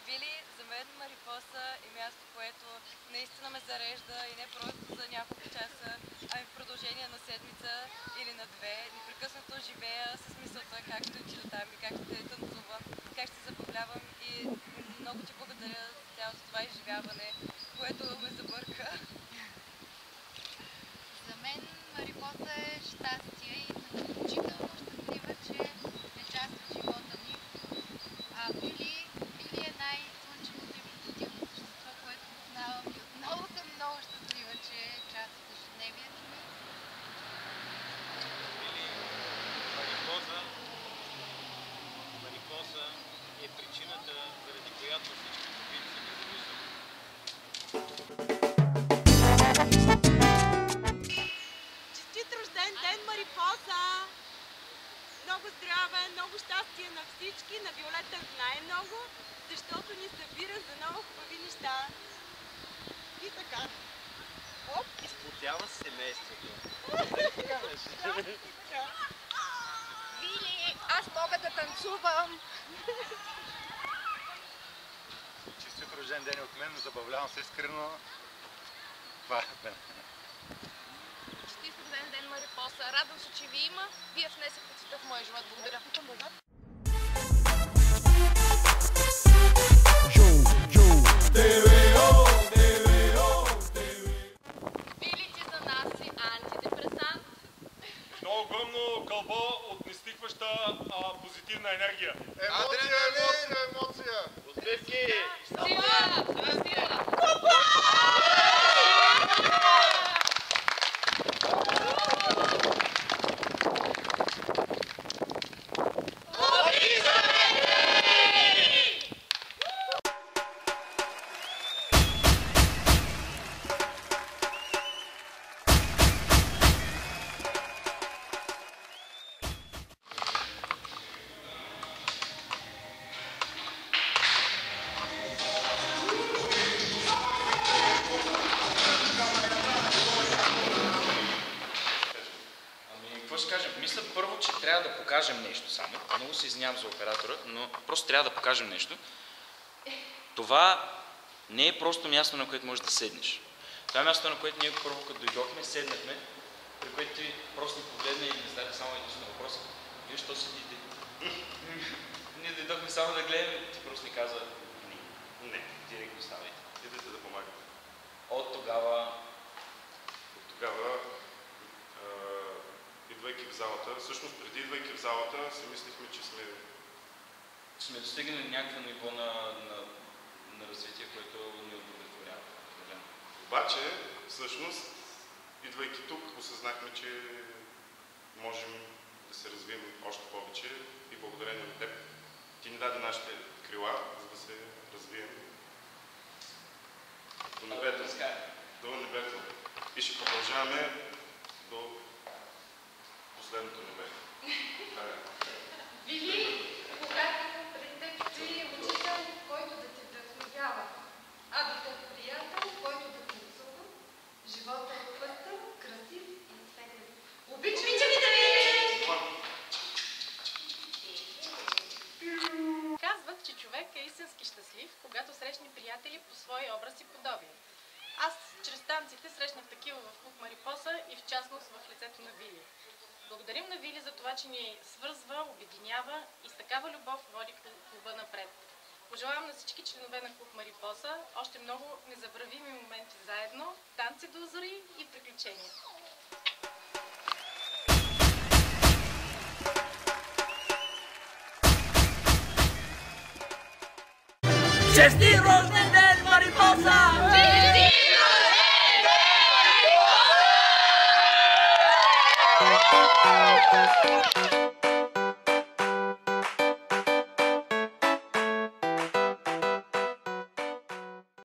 Вили, за мен Марипоса е място, което наистина ме зарежда и не просто за няколко часа, ами в продължение на седмица или на две. Непрекъснато живея с мисълта как ще отида там и как ще танцувам, как ще се забавлявам и много ти благодаря за цялото това изживяване, което ме забърка. За мен Марипоса е щастие и съм изключително щастлива, че е част от живота ми. А Вили е най-слънчевото и позитивно същество, което познавам и отново съм много щастлива, че е част от ежедневието ми. Марипоса е причината, заради която всички победи са независими. Честит рожден ден, Марипоса! Много здраве, много щастие на всички, на Виолета най-много, защото ни събира за много хубави неща. И така. Оп! Изплотява семейството. Вили, аз мога да танцувам! Честит рожден ден от мен, забавлявам се искрено. Това е. Честит рожден ден, Марипоса. Радвам се, че ви има. Вие внесохте цвета в моя живот. Благодаря. Вили, ти за нас си антидепресант. Много огромно кълбо от нестихваща позитивна енергия. Емоция! Успехи! Сила! Сила! Мисля първо, че трябва да покажем нещо само. Много се извинявам за оператора, но просто трябва да покажем нещо. Това не е просто място, на което можеш да седнеш. Това е място, на което ние първо като дойдохме, седнахме, при което ти просто ни погледна и не зададе само единствено въпрос. Вие що седите? Ние дойдохме само да гледаме, ти просто ни каза не, директно ставайте. Идете да помагате. От тогава, идвайки в залата, всъщност преди идвайки в залата, си мислихме, че сме достигнали някакво ниво на развитие, което ни удовлетворява. Обаче, всъщност, идвайки тук, осъзнахме, че можем да се развием още повече и благодарение на теб. Ти ни даде нашите крила, за да се развием до небето. До небето. И ще продължаваме до последното небе. Вили, когато пред теб стои учител, който да те вдъхновява, а до теб приятел, който да те насува, живота е пъстър, красив и светлив. Обичам ви да ви! Казват, че човек е истински щастлив, когато срещне приятели по свои образ и подобие. Аз чрез танците срещнах такива в клуб Марипоса и в частност в лицето на Вили. Благодарим на Вили за това, че ни свързва, обединява и с такава любов води клуба напред. Пожелавам на всички членове на клуб Марипоса още много незабравими моменти заедно, танци до зори и приключения. Честит рожден ден, Марипоса! Честит рожден ден, Марипоса!